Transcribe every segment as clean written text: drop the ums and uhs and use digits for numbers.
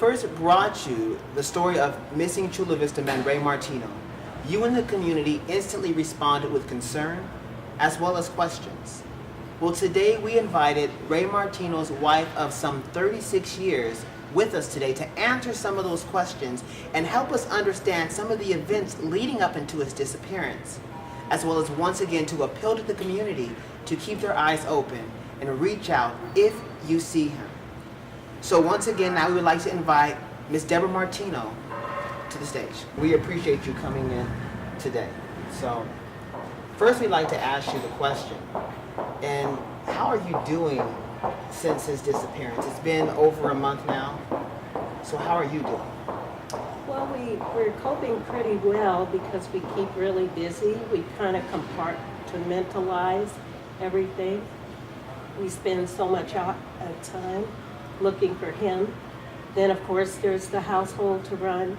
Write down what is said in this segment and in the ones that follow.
first brought you the story of missing Chula Vista man Ray Martino, you and the community instantly responded with concern as well as questions. Well, today we invited Ray Martino's wife of some 36 years with us today to answer some of those questions and help us understand some of the events leading up into his disappearance, as well as once again to appeal to the community to keep their eyes open and reach out if you see him. So once again, now we would like to invite Ms. Deborah Martino to the stage. We appreciate you coming in today. So first we'd like to ask you the question, and how are you doing since his disappearance? It's been over a month now, so how are you doing? Well, we're coping pretty well because we keep really busy. We kind of compartmentalize everything. We spend so much time looking for him. Then, of course, there's the household to run,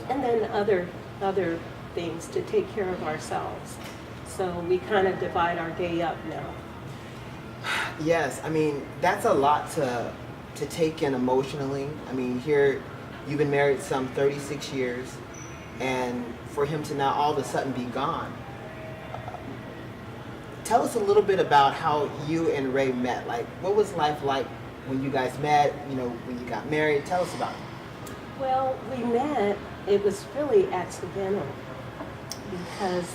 and then other things to take care of ourselves. So we kind of divide our day up now. Yes, I mean, that's a lot to take in emotionally. I mean, here you've been married some 36 years, and for him to now all of a sudden be gone. Tell us a little bit about how you and Ray met. Like, what was life like when you guys met, you know, when you got married? Tell us about it. Well, we met, it was really accidental because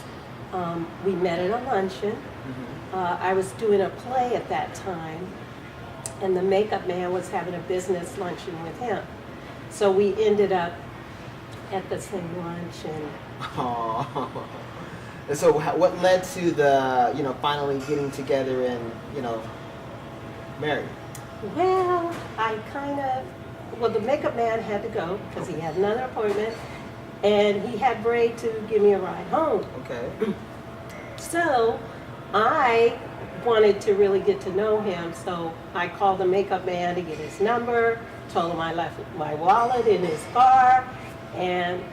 we met at a luncheon. I was doing a play at that time, and the makeup man was having a business luncheon with him. So we ended up at the same lunch. And so what led to the, you know, finally getting together and, you know, married? Well, the makeup man had to go because he had another appointment, and he had Ray to give me a ride home. Okay. So I wanted to really get to know him, so I called the makeup man to get his number, told him I left my wallet in his car, and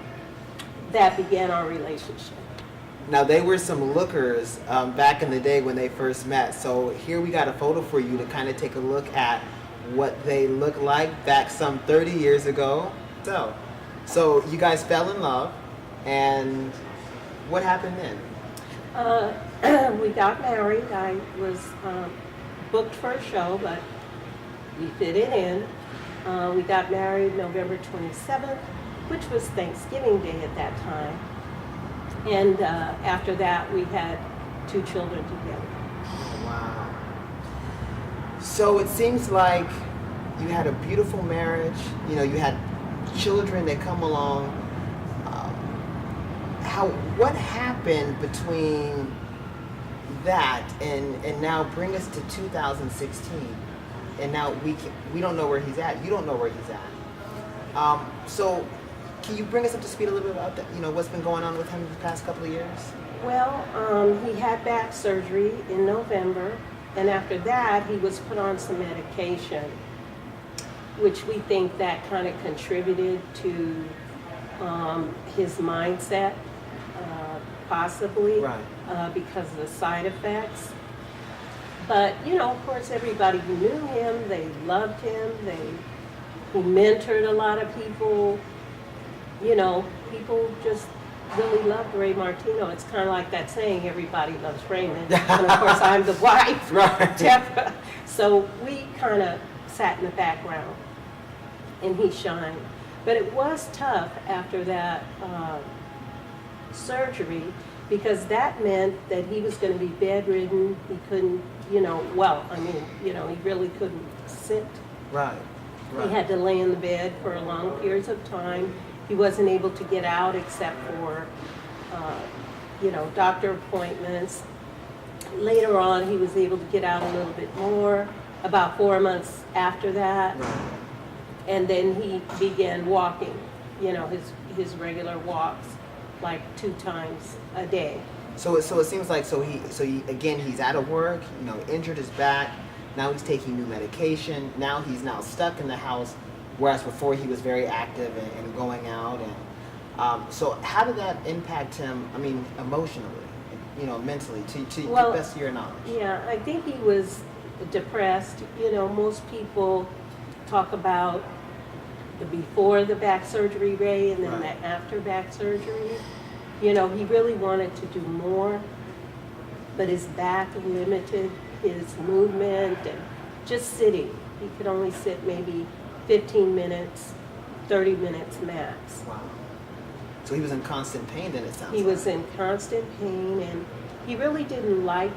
that began our relationship. Now, they were some lookers back in the day when they first met, so here we got a photo for you to kind of take a look at what they look like back some 30 years ago. So you guys fell in love, and what happened then? We got married. I was booked for a show, but we fit it in. We got married November 27th, which was Thanksgiving Day at that time. And after that, we had 2 children together. Wow. So it seems like you had a beautiful marriage. You know, you had children that come along. What happened between that and now bring us to 2016, and now we don't know where he's at. You don't know where he's at. So can you bring us up to speed a little bit about that? You know, what's been going on with him the past couple of years? Well, he had back surgery in November, and after that he was put on some medication, which we think that kind of contributed to his mindset. Possibly, right. Because of the side effects. But, you know, of course, everybody who knew him, they loved him. He mentored a lot of people. You know, people just really loved Ray Martino. It's kind of like that saying, everybody loves Raymond. And of course, I'm the wife, right. Deborah. So we kind of sat in the background, and he shined. But it was tough after that surgery, because that meant that he was going to be bedridden. He couldn't, you know, he really couldn't sit. Right. He had to lay in the bed for long periods of time. He wasn't able to get out except for, doctor appointments. Later on, he was able to get out a little bit more, about 4 months after that. Right. And then he began walking, you know, his regular walks, like 2 times a day. So it seems like he's out of work, you know, injured his back. Now he's taking new medication. Now he's stuck in the house, whereas before he was very active and going out. And so how did that impact him? I mean, emotionally, you know, mentally, to the best of your knowledge. Yeah, I think he was depressed. You know, most people talk about the before the back surgery Ray and then Right. the after back surgery. You know, he really wanted to do more, but his back limited his movement and just sitting. He could only sit maybe 15 minutes, 30 minutes max. Wow. So he was in constant pain then, it sounds He like. was in constant pain, and he really didn't like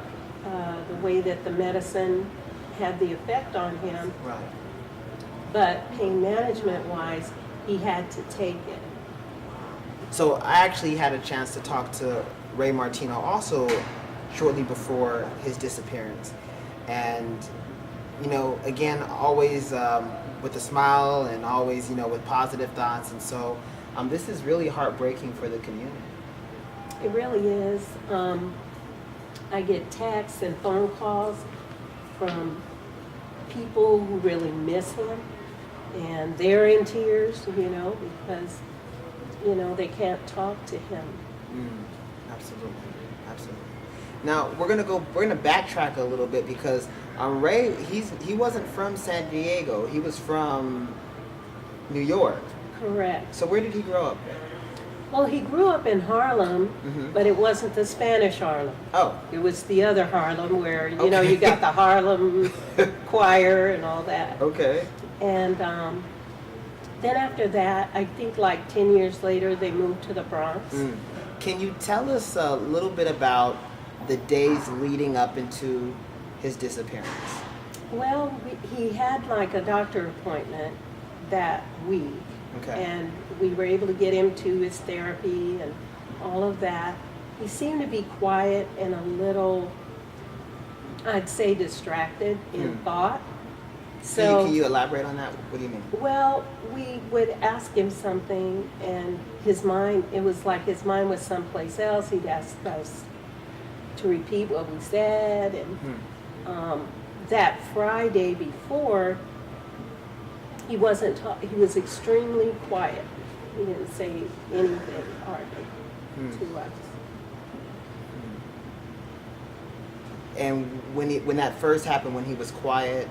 the way that the medicine had the effect on him. Right. But pain management wise, he had to take it. So I actually had a chance to talk to Ray Martino also shortly before his disappearance. And, you know, again, always with a smile and always, you know, with positive thoughts. And so this is really heartbreaking for the community. It really is. I get texts and phone calls from people who really miss him, and they're in tears, you know, because, you know, they can't talk to him. Absolutely, absolutely. Now we're gonna backtrack a little bit because Ray, he wasn't from San Diego. He was from New York. Correct. So where did he grow up? Well, he grew up in Harlem, but it wasn't the Spanish Harlem. Oh, It was the other Harlem where, you know, Okay. you got the Harlem choir and all that. okay. And then after that, I think like 10 years later, they moved to the Bronx. Can you tell us a little bit about the days leading up into his disappearance? Well, he had like a doctor appointment that week. Okay. And we were able to get him to his therapy and all of that. He seemed to be quiet and a little, I'd say, distracted in thought. So, Can you elaborate on that? What do you mean? well, we would ask him something and his mind, it was like his mind was someplace else. He'd ask us to repeat what we said. And that Friday before, he wasn't he was extremely quiet. He didn't say anything hardly to us. And when that first happened, when he was quiet,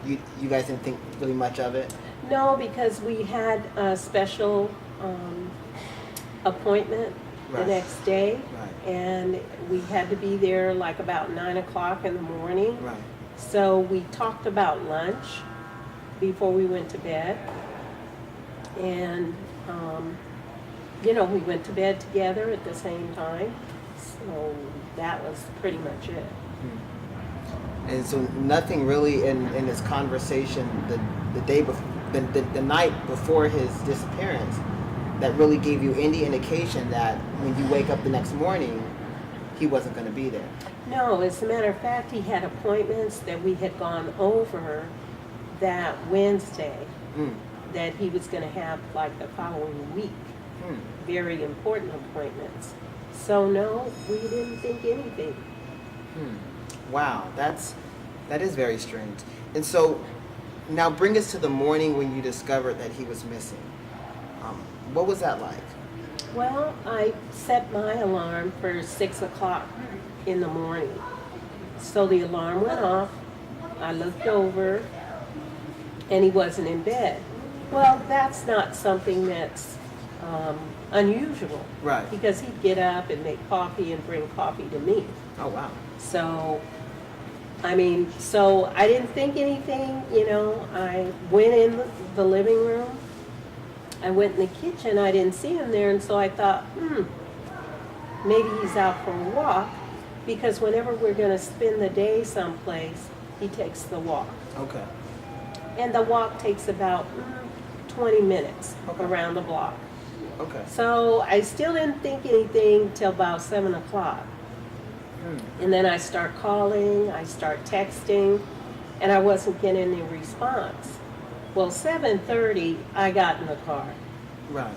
you guys didn't think really much of it? No, because we had a special appointment the Right. next day, Right. and we had to be there like about 9 o'clock in the morning. Right. So we talked about lunch before we went to bed, and you know, we went to bed together at the same time. So that was pretty much it. And so nothing really in his conversation the day before, the night before his disappearance, that really gave you any indication that when you wake up the next morning, he wasn't going to be there. No, as a matter of fact, he had appointments that we had gone over that Wednesday that he was going to have like the following week. Very important appointments. So no, we didn't think anything. Wow, that is very strange. And so now bring us to the morning when you discovered that he was missing. What was that like? Well, I set my alarm for 6 o'clock in the morning. So the alarm went off. I looked over, and he wasn't in bed. Well, that's not something that's unusual. Right. Because he'd get up and make coffee and bring coffee to me. Oh, wow. So, I mean, so I didn't think anything, you know. I went in the living room. I went in the kitchen. I didn't see him there, and so I thought, maybe he's out for a walk, because whenever we're going to spend the day someplace, he takes the walk. Okay. And the walk takes about 20 minutes Okay. around the block. Okay. So I still didn't think anything till about 7 o'clock. And then I start calling, I start texting, and I wasn't getting any response. Well, 7:30, I got in the car, Right.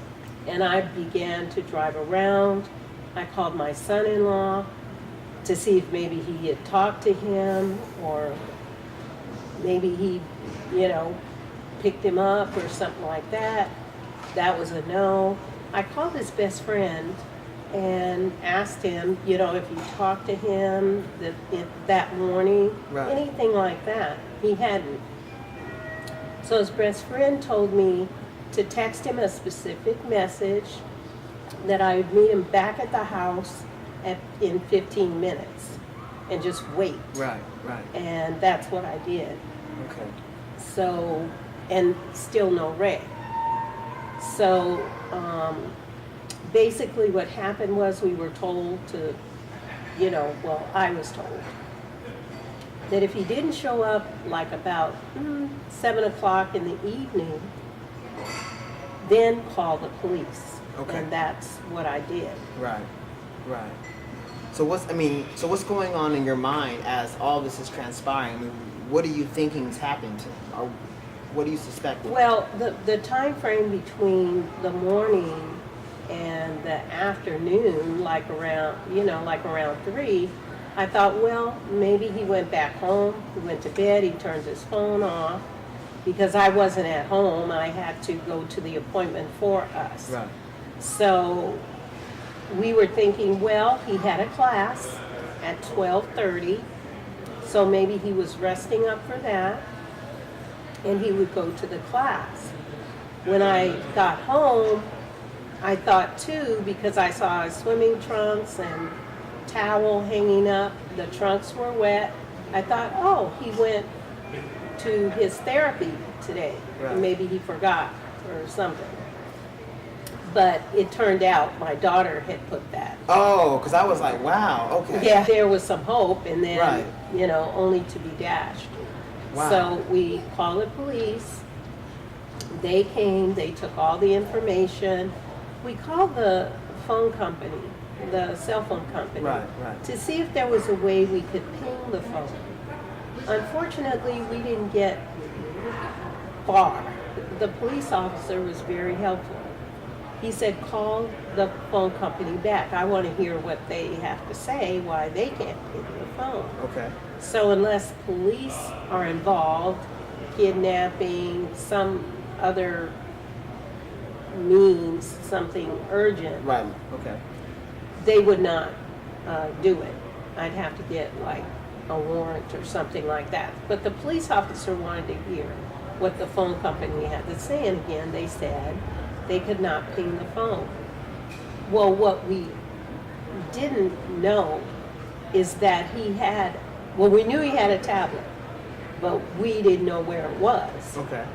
and I began to drive around. I called my son-in-law to see if maybe he had talked to him, or maybe he, you know, picked him up or something like that. That was a no. I called his best friend and asked him, you know, if he talked to him that morning, Right. anything like that. He hadn't. So his best friend told me to text him a specific message that I would meet him back at the house in 15 minutes and just wait. Right, right. And that's what I did. Okay. So, and still no Ray. So, basically what happened was we were told to, well, I was told that if he didn't show up like about 7 o'clock in the evening, then call the police. Okay. And that's what I did. Right, right. So what's going on in your mind as all this is transpiring? I mean, what are you thinking is happening to him? Or what do you suspect? Well, the time frame between the morning and the afternoon, like around 3, I thought, well, maybe he went back home, he went to bed, he turned his phone off, because I wasn't at home, I had to go to the appointment for us. Right. So we were thinking, well, he had a class at 12:30, so maybe he was resting up for that, and he would go to the class. When I got home, I thought too, because I saw his swimming trunks and towel hanging up, the trunks were wet, I thought, oh, he went to his therapy today. Right. Maybe he forgot or something. But it turned out my daughter had put that. Oh, because I was like, wow, okay. Yeah, there was some hope, and then, Right. Only to be dashed. Wow. So we called the police. They came, they took all the information. We called the phone company, the cell phone company, Right, right. to see if there was a way we could ping the phone. Unfortunately, we didn't get far. The police officer was very helpful. He said, call the phone company back. I want to hear what they have to say, why they can't ping the phone. Okay. So unless police are involved, kidnapping, some other means, something urgent, Right, okay. they would not do it. I'd have to get like a warrant or something like that. But the police officer wanted to hear what the phone company had to say, and again, they said they could not ping the phone. Well, what we didn't know is that we knew he had a tablet, but we didn't know where it was. Okay.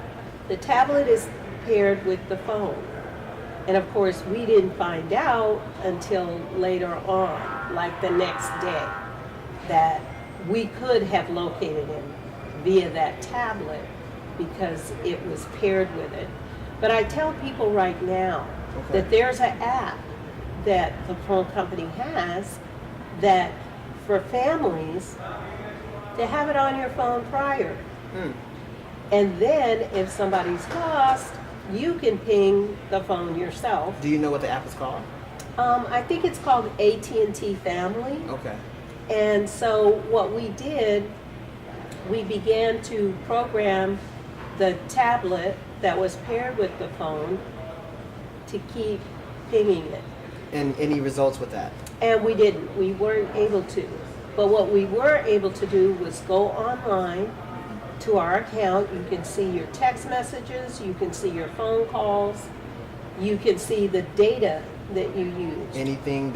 The tablet is paired with the phone. And of course, we didn't find out until later on, like the next day, that we could have located him via that tablet because it was paired with it. But I tell people right now that there's an app that the phone company has that for families to have it on your phone prior. And then if somebody's lost, you can ping the phone yourself. Do you know what the app is called? I think it's called AT&T Family. Okay. And so what we did, we began to program the tablet that was paired with the phone to keep pinging it. And any results with that? And we didn't. We weren't able to. But what we were able to do was go online to our account. You can see your text messages, you can see your phone calls, you can see the data that you use. Anything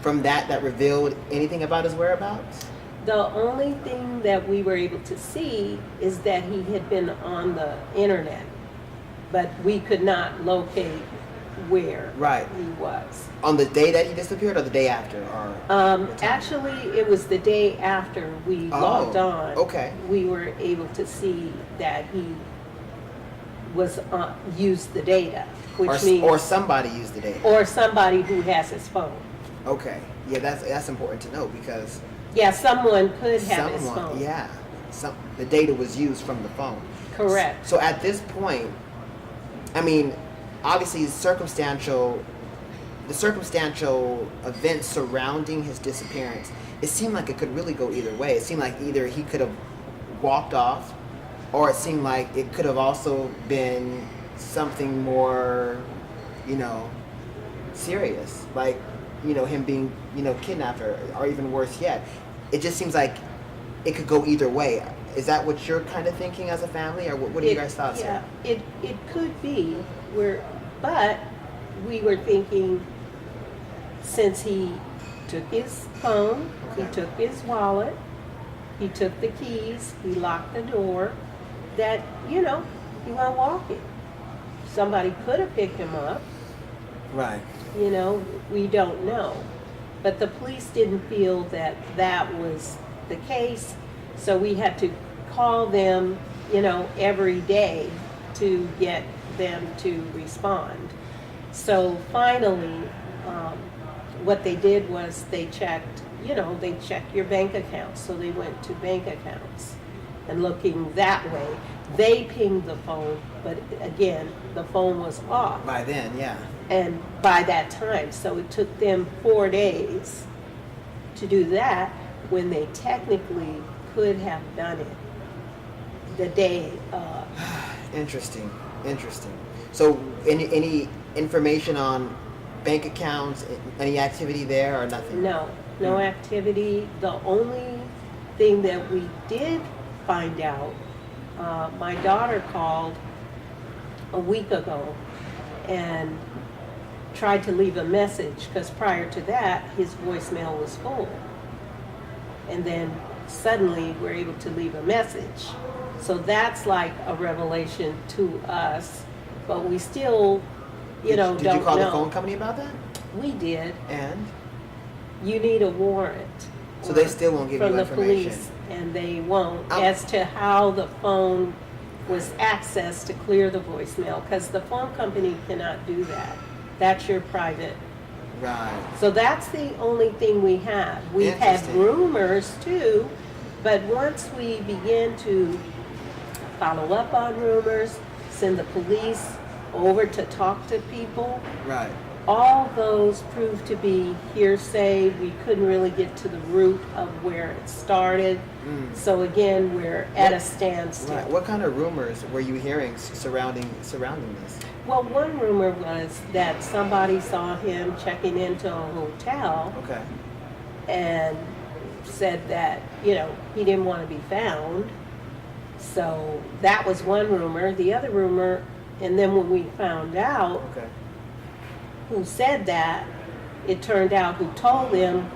from that revealed anything about his whereabouts? The only thing that we were able to see is that he had been on the internet, but we could not locate where he was. On the day that he disappeared or the day after? Or Actually, it was the day after we logged on. Okay. We were able to see that he was used the data, which means or somebody used the data. or somebody who has his phone. Okay. Yeah, that's important to know because Yeah, someone could have his phone. Yeah. The data was used from the phone. Correct. So at this point, I mean, obviously the circumstantial events surrounding his disappearance, it seemed like it could really go either way. It seemed like either he could have walked off, or it seemed like it could have also been something more, serious, like, him being, kidnapped or even worse yet. It just seems like it could go either way. Is that what you're kind of thinking as a family, or what are you guys' thoughts Yeah, here? it could be. But we were thinking, since he took his phone, he Okay. took his wallet, he took the keys, he locked the door, that, he went walking. Somebody could have picked him up, Right. we don't know. But the police didn't feel that that was the case, so we had to call them, every day to get them to respond. So finally, what they did was they checked your bank accounts. So they went to bank accounts and looking that way. They pinged the phone, but again, the phone was off. By then, yeah. And by that time, so it took them 4 days to do that when they technically could have done it the day of. Interesting. So, any information on bank accounts, any activity there, or nothing? No activity. The only thing that we did find out, my daughter called a week ago and tried to leave a message, because prior to that, his voicemail was full. And then suddenly we're able to leave a message. So that's like a revelation to us, but we still, don't Did you call know. the phone company about that? We did. And You need a warrant. so they still won't give from you the information. police, and they won't, Oh. as to how the phone was accessed to clear the voicemail, because the phone company cannot do that. That's your private. Right. So that's the only thing we have. We've had Interesting. rumors too, but once we begin to follow up on rumors, send the police over to talk to people, Right. all those proved to be hearsay. We couldn't really get to the root of where it started. So again, we're at a standstill. Right. What kind of rumors were you hearing surrounding this? Well, one rumor was that somebody saw him checking into a hotel Okay. and said that, he didn't want to be found. So that was one rumor. The other rumor, and then when we found out Okay. who said that, it turned out who told him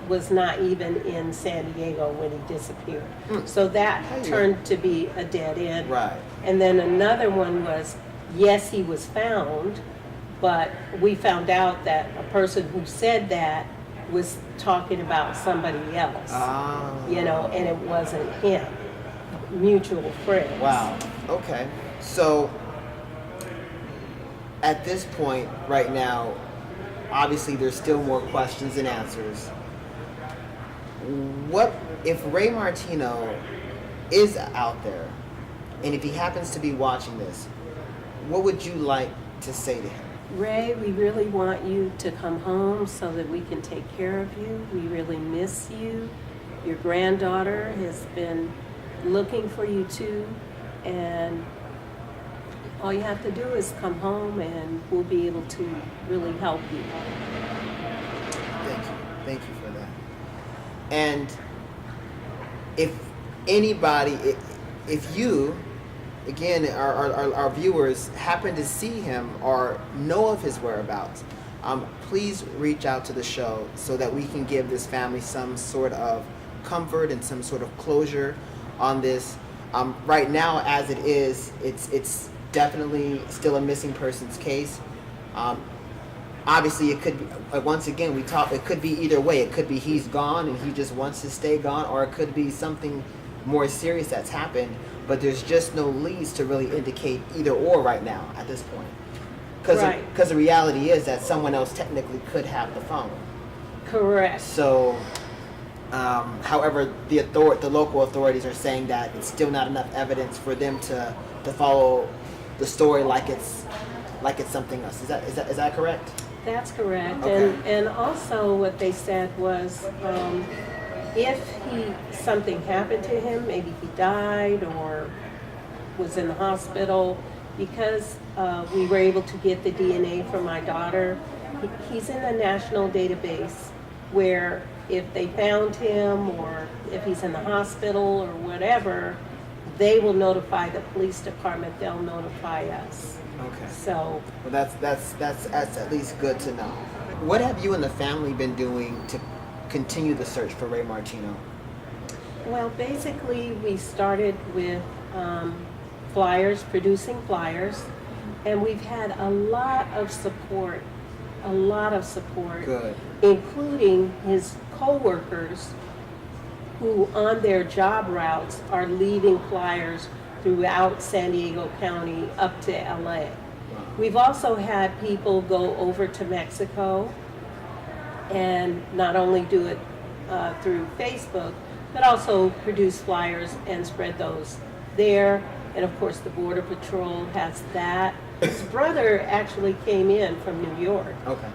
was not even in San Diego when he disappeared. So that Hey. turned to be a dead end. Right. And then another one was, yes, he was found, but we found out that a person who said that was talking about somebody else, Ah. and it wasn't him. Mutual friends. Wow. Okay. So at this point right now, obviously there's still more questions than answers. What if Ray Martino is out there, and if he happens to be watching this, what would you like to say to him? Ray, we really want you to come home so that we can take care of you. We really miss you. Your granddaughter has been looking for you too, and all you have to do is come home and we'll be able to really help you. Thank you for that. And if anybody, if you, again, our viewers happen to see him or know of his whereabouts, please reach out to the show so that we can give this family some sort of comfort and some sort of closure on this. Right now, as it is, it's definitely still a missing persons case. Obviously, it could be, once again, it could be either way. It could be he's gone and he just wants to stay gone, or it could be something more serious that's happened, but there's just no leads to really indicate either or right now at this point. Because the reality is that someone else technically could have the phone. Correct. So, however, the local authorities are saying that it's still not enough evidence for them to follow the story like it's something else. Is that correct? That's correct. Okay. And also what they said was, if something happened to him, maybe he died or was in the hospital, because we were able to get the DNA from my daughter, he's in a national database where if they found him or if he's in the hospital or whatever, they will notify the police department, they'll notify us. Okay. So, Well, that's at least good to know. What have you and the family been doing to continue the search for Ray Martino? well, basically, we started with flyers, producing flyers, and we've had a lot of support, Good. including his coworkers who on their job routes are leaving flyers throughout San Diego County up to LA. Wow. We've also had people go over to Mexico and not only do it through Facebook, but also produce flyers and spread those there. And of course, the Border Patrol has that. His brother actually came in from New York Okay.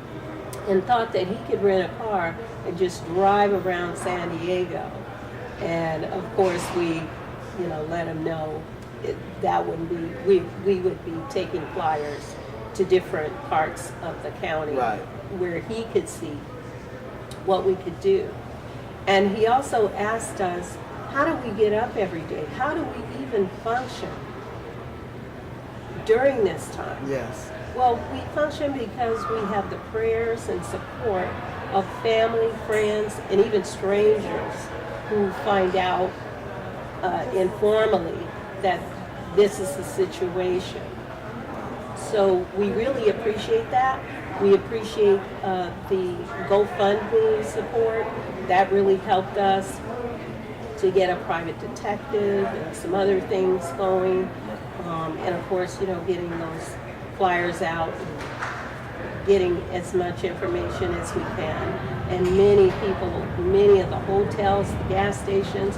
and thought that he could rent a car and just drive around San Diego. And of course, we, let him know that wouldn't be, we would be taking flyers to different parts of the county Right. where he could see what we could do. And he also asked us, how do we get up every day? How do we even function during this time? Yes. Well, we function because we have the prayers and support of family, friends, and even strangers who find out informally that this is the situation. So we really appreciate that. We appreciate the GoFundMe support. That really helped us to get a private detective and some other things going. And of course, getting those flyers out and getting as much information as we can. And many people, many of the hotels, the gas stations,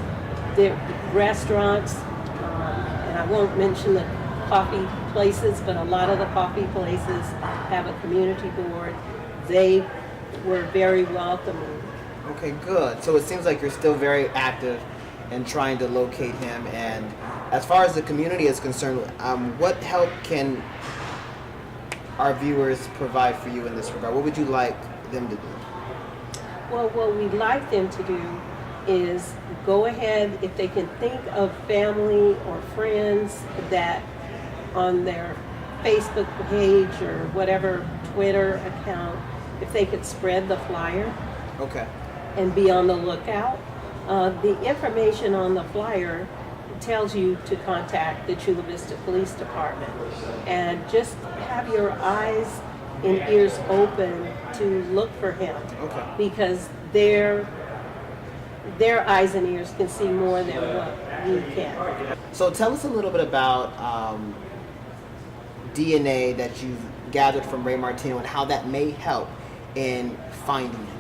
the restaurants, and I won't mention the coffee places, but a lot of the coffee places have a community board. They were very welcoming. Okay, good. So it seems like you're still very active in trying to locate him. And as far as the community is concerned, what help can our viewers provide for you in this regard? What would you like them to do? Well, what we'd like them to do is go ahead, if they can think of family or friends that on their Facebook page or whatever Twitter account, if they could spread the flyer Okay. and be on the lookout. The information on the flyer tells you to contact the Chula Vista Police Department and just have your eyes and ears open to look for him. Okay. Because their eyes and ears can see more than what we can. So tell us a little bit about DNA that you've gathered from Ray Martino and how that may help in finding him.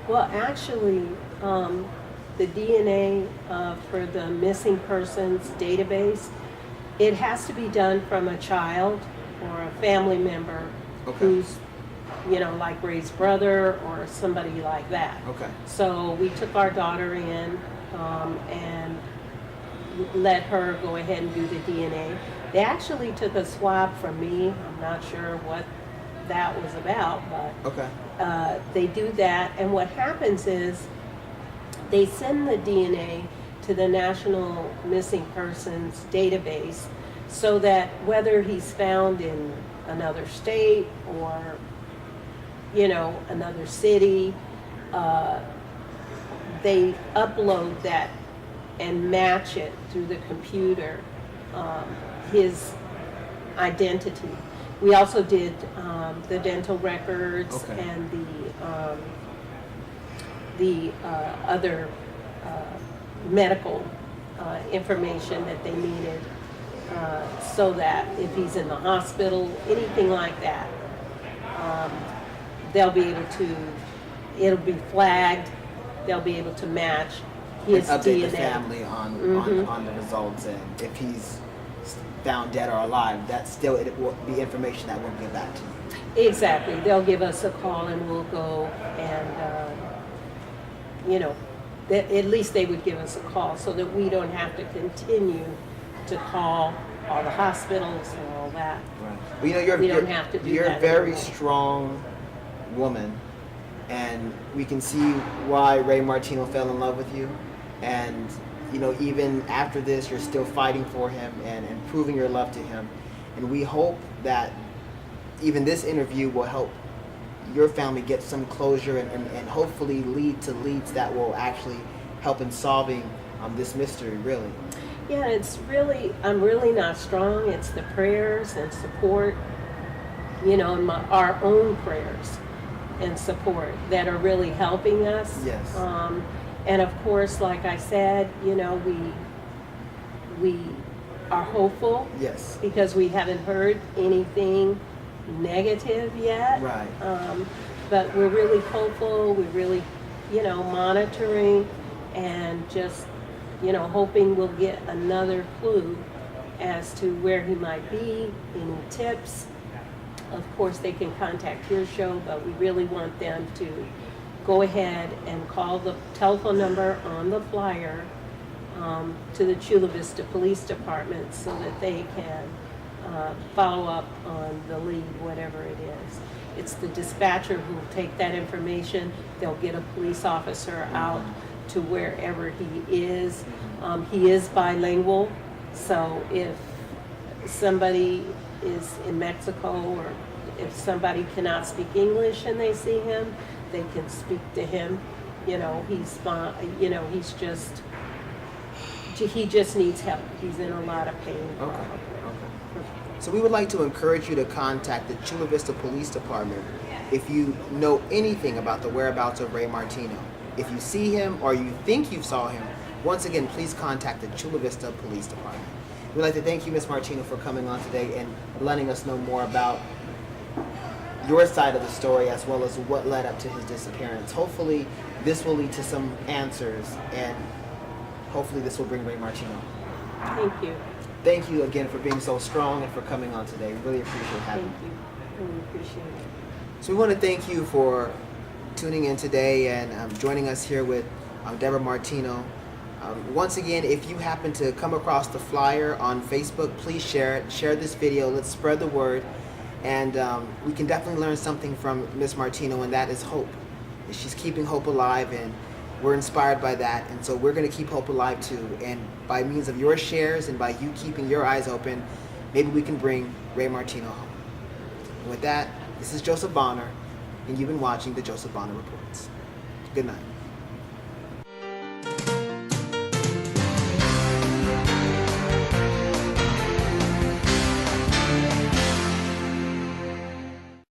Well, actually, the DNA for the missing persons database, it has to be done from a child or a family member Okay. who's, like Ray's brother or somebody like that. Okay. So we took our daughter in and let her go ahead and do the DNA. They actually took a swab from me. I'm not sure what that was about, but Okay. they do that. And what happens is they send the DNA to the National Missing Persons database so that whether he's found in another state or, another city, they upload that and match it through the computer, his identity. We also did the dental records Okay. and the other medical information that they needed, so that if he's in the hospital, anything like that, they'll be able to, it'll be flagged, they'll be able to match his And update DNA. the family on the results, and if he's found dead or alive, that's still, it will be information that we'll give back to you. Exactly. They'll give us a call and we'll go and, at least they would give us a call so that we don't have to continue to call all the hospitals and all that. Right. Well, We don't have to do you're that a very anymore. strong woman, and we can see why Ray Martino fell in love with you. And you know, even after this, you're still fighting for him and proving your love to him. And we hope that even this interview will help your family get some closure and hopefully lead to leads that will actually help in solving this mystery, really. Yeah, it's really, I'm really not strong. It's the prayers and support, you know, and our own prayers and support that are really helping us. Yes. And of course, like I said, you know, we are hopeful. Yes. Because we haven't heard anything negative yet. Right. But we're really hopeful. We're really, you know, monitoring and just, you know, hoping we'll get another clue as to where he might be, any tips. Of course, they can contact your show, but we really want them to go ahead and call the telephone number on the flyer to the Chula Vista Police Department so that they can follow up on the lead, whatever it is. It's the dispatcher who will take that information. They'll get a police officer out to wherever he is. He is bilingual, so if somebody is in Mexico or if somebody cannot speak English and they see him, they can speak to him. You know, he's fine. You know, he just needs help. He's in a lot of pain. Okay. So we would like to encourage you to contact the Chula Vista Police Department if you know anything about the whereabouts of Ray Martino. If you see him or you think you saw him, once again, please contact the Chula Vista Police Department. We'd like to thank you, Ms. Martino, for coming on today and letting us know more about your side of the story as well as what led up to his disappearance. Hopefully, this will lead to some answers, and hopefully this will bring Ray Martino. Thank you. Thank you again for being so strong and for coming on today. Really appreciate having you. Thank you. Really appreciate it. So we want to thank you for tuning in today and joining us here with Deborah Martino. Once again, if you happen to come across the flyer on Facebook, please share it. Share this video. Let's spread the word. And we can definitely learn something from Ms. Martino, and that is hope. She's keeping hope alive, and we're inspired by that. And so we're going to keep hope alive too. And by means of your shares and by you keeping your eyes open, maybe we can bring Ray Martino home. And with that, this is Joseph Bonner, and you've been watching the Joseph Bonner Reports. Good night.